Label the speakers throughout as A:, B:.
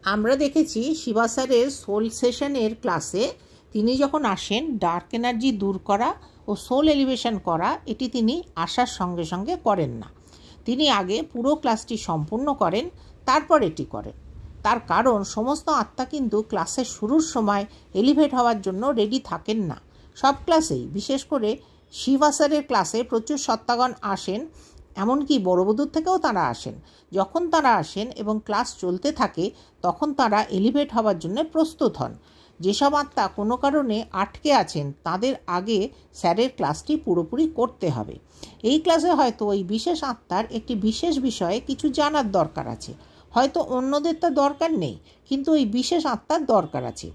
A: আমরা দেখেছি শিবা স্যারের সোল সেশনের ক্লাসে তিনি যখন আসেন ডার্ক এনার্জি দূর করা ও সোল এলিভেশন করা এটি তিনি আসার সঙ্গে সঙ্গে করেন না। তিনি আগে পুরো ক্লাসটি সম্পূর্ণ করেন, তারপর এটি করেন। তার কারণ সমস্ত আত্মা কিন্তু ক্লাসের শুরুর সময় এলিভেট হওয়ার জন্য রেডি থাকেন না। সব ক্লাসেই, বিশেষ করে শিবা স্যারের ক্লাসে প্রচুর সত্তাগণ আসেন, এমনকি বড়বধূর থেকেও তারা আসেন। যখন তারা আসেন এবং ক্লাস চলতে থাকে তখন তারা এলিভেট হওয়ার জন্য প্রস্তুত হন। যেসব আত্মা কোনো কারণে আটকে আছেন তাদের আগে স্যারের ক্লাসটি পুরোপুরি করতে হবে। এই ক্লাসে হয়তো ওই বিশেষ আত্মার একটি বিশেষ বিষয়ে কিছু জানার দরকার আছে, হয়তো অন্যদের তা দরকার নেই, কিন্তু ওই বিশেষ আত্মার দরকার আছে।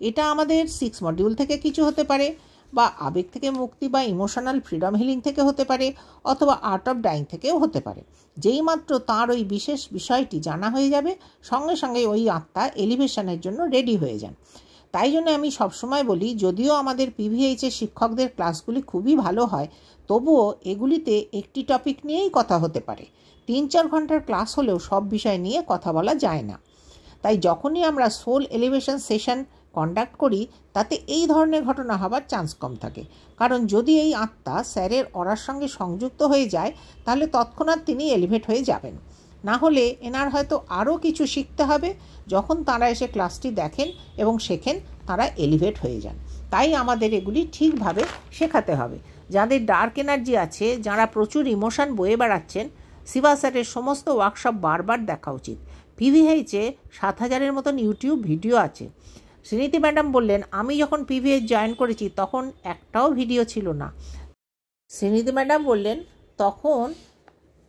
A: এটা আমাদের 6 মডিউল থেকে কিছু হতে পারে, বা আবেগ থেকে মুক্তি বা ইমোশনাল ফ্রিডম হিলিং থেকে হতে পারে, অথবা আর্ট অফ ডাইং থেকেও হতে পারে। যেই মাত্র তার ওই বিশেষ বিষয়টি জানা হয়ে যাবে সঙ্গে সঙ্গে ওই আত্মা এলিভেশনের জন্য রেডি হয়ে যান। তাই জন্য আমি সবসময় বলি, যদিও আমাদের পিভিএইচের শিক্ষকদের ক্লাসগুলি খুবই ভালো হয়, তবুও এগুলিতে একটি টপিক নিয়েই কথা হতে পারে। 3-4 ঘন্টার ক্লাস হলেও সব বিষয় নিয়ে কথা বলা যায় না। তাই যখনই আমরা সোল এলিভেশন সেশন কন্ডাক্ট করি তাতে এই ধরনের ঘটনা হবার চান্স কম থাকে। কারণ যদি এই আত্মা স্যারের অরার সঙ্গে সংযুক্ত হয়ে যায় তাহলে তৎক্ষণাৎ তিনি এলিভেট হয়ে যাবেন। না হলে এনার হয়তো আরও কিছু শিখতে হবে। যখন তারা এসে ক্লাসটি দেখেন এবং শেখেন তারা এলিভেট হয়ে যান। তাই আমাদের এগুলি ঠিকভাবে শেখাতে হবে। যাদের ডার্ক এনার্জি আছে, যারা প্রচুর ইমোশন বয়ে বেড়াচ্ছেন, শিবা স্যারের সমস্ত ওয়ার্কশপ বারবার দেখা উচিত। পিভিএইচে 7000-এর মতন ইউটিউব ভিডিও আছে। শ্রীনীতি ম্যাডাম বললেন, আমি যখন পিভিএইচ জয়েন করেছি তখন একটাও ভিডিও ছিল না। শ্রীনীতি ম্যাডাম বললেন, তখন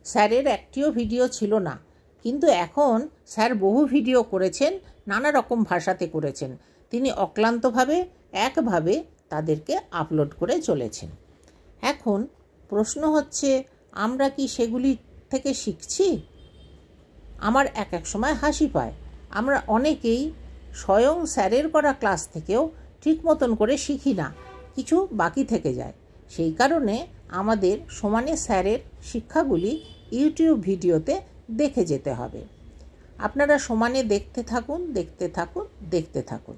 A: স্যারের একটিও ভিডিও ছিল না, কিন্তু এখন স্যার বহু ভিডিও করেছেন, নানা রকম ভাষাতে করেছেন। তিনি অক্লান্তভাবে একভাবে তাদেরকে আপলোড করে চলেছেন। এখন প্রশ্ন হচ্ছে, আমরা কি সেগুলি থেকে শিখছি? আমার এক সময় হাসি পায়। আমরা অনেকেই স্বয়ং স্যারের করা ক্লাস থেকেও ঠিক মতন করে শিখি না, কিছু বাকি থেকে যায়। সেই কারণে আমাদের সমানে স্যারের শিক্ষাগুলি ইউটিউব ভিডিওতে দেখে যেতে হবে। আপনারা সমানে দেখতে থাকুন, দেখতে থাকুন, দেখতে থাকুন।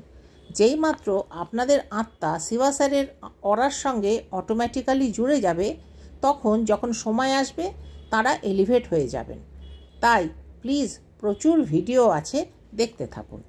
A: যেই মাত্র আপনাদের আত্মা শিবা স্যারের অরার সঙ্গে অটোমেটিক্যালি জুড়ে যাবে, তখন যখন সময় আসবে তারা এলিভেট হয়ে যাবেন। তাই প্লিজ, প্রচুর ভিডিও আছে, দেখতে থাকুন।